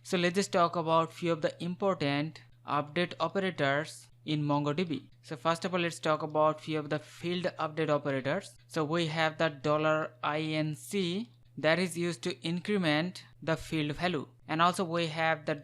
So let's just talk about few of the important update operators in MongoDB. So first of all, let's talk about few of the field update operators. So we have the $inc that is used to increment the field value, and also we have the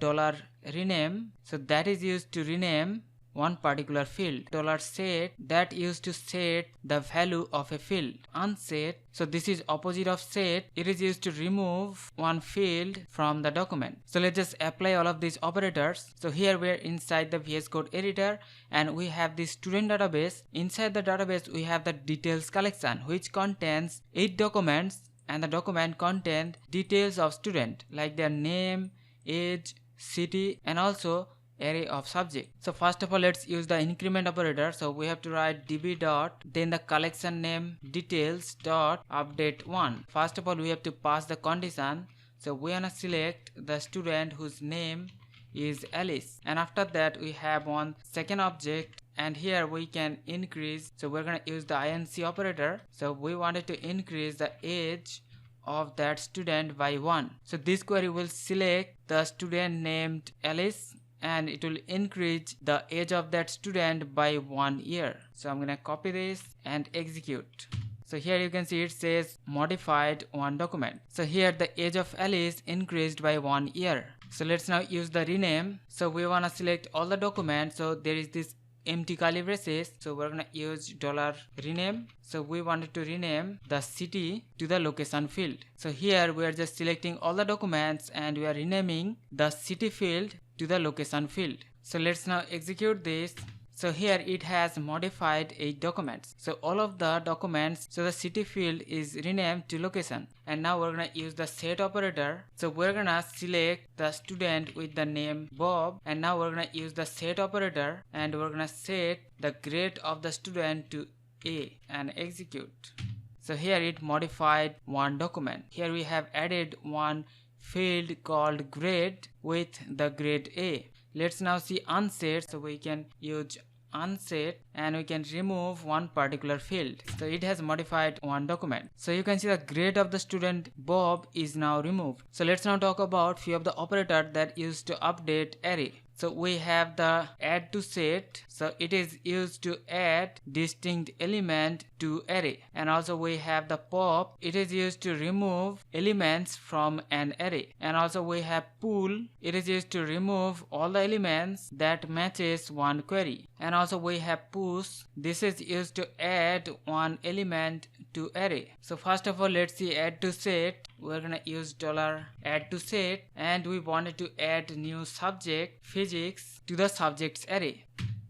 $rename, so that is used to rename one particular field. $set that used to set the value of a field. Unset, so this is opposite of set, it is used to remove one field from the document. So let's just apply all of these operators. So here we are inside the VS Code editor and we have the student database. Inside the database we have the details collection which contains 8 documents, and the document contains details of student like their name, age, city, and also array of subject. So first of all, let's use the increment operator. So we have to write db dot then the collection name details dot update 1. First of all, we have to pass the condition. So we wanna select the student whose name is Alice, and after that we have one second object, and here we can increase. So we're gonna use the inc operator. So we wanted to increase the age of that student by 1. So this query will select the student named Alice and it will increase the age of that student by 1 year. So I'm gonna copy this and execute. So here you can see it says modified one document. So here the age of Alice increased by 1 year. So let's now use the rename. So we wanna select all the documents. So there is this empty curly braces, so we're gonna use $rename. So we wanted to rename the city to the location field. So here we are just selecting all the documents and we are renaming the city field to the location field. So let's now execute this. So here it has modified 8 documents. So all of the documents, so the city field is renamed to location. And now we're gonna use the set operator. So we're gonna select the student with the name Bob, and now we're gonna use the set operator and we're gonna set the grade of the student to A and execute. So here it modified one document. Here we have added one field called grade with the grade A. Let's now see unset. So we can use unset and we can remove one particular field. So it has modified one document. So you can see the grade of the student Bob is now removed. So let's now talk about few of the operators that used to update array. So we have the addToSet. So it is used to add distinct element to array. And also we have the pop. It is used to remove elements from an array. And also we have pull. It is used to remove all the elements that matches one query. And also we have push. This is used to add one element to array. So first of all, let's see addToSet. We're gonna use $addToSet and we wanted to add new subject physics to the subjects array.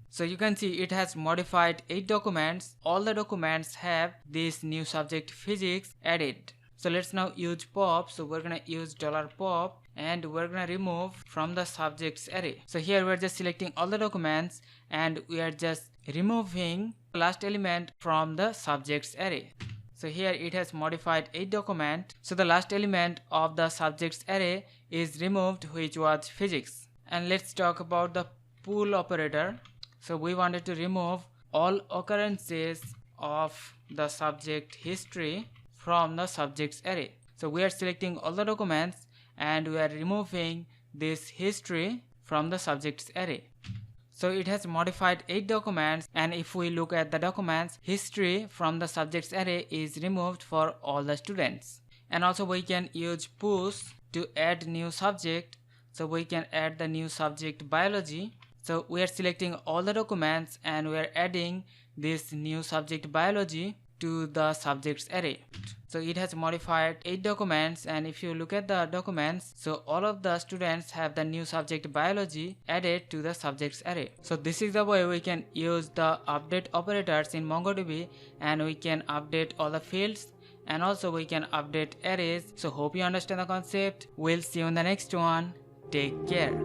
So you can see it has modified 8 documents. All the documents have this new subject physics added. So let's now use pop. So we're gonna use $pop and we're gonna remove from the subjects array. So here we're just selecting all the documents and we are just removing the last element from the subjects array. So here it has modified 8 documents. So the last element of the subjects array is removed, which was physics. And let's talk about the pull operator. So we wanted to remove all occurrences of the subject history from the subjects array. So we are selecting all the documents and we are removing this history from the subjects array. So it has modified 8 documents, and if we look at the documents, history from the subjects array is removed for all the students. And also we can use push to add new subject. So we can add the new subject biology. So we are selecting all the documents and we are adding this new subject biology to the subjects array. So it has modified 8 documents, and if you look at the documents, so all of the students have the new subject biology added to the subjects array. So this is the way we can use the update operators in MongoDB, and we can update all the fields, and also we can update arrays. So hope you understand the concept. We'll see you in the next one. Take care.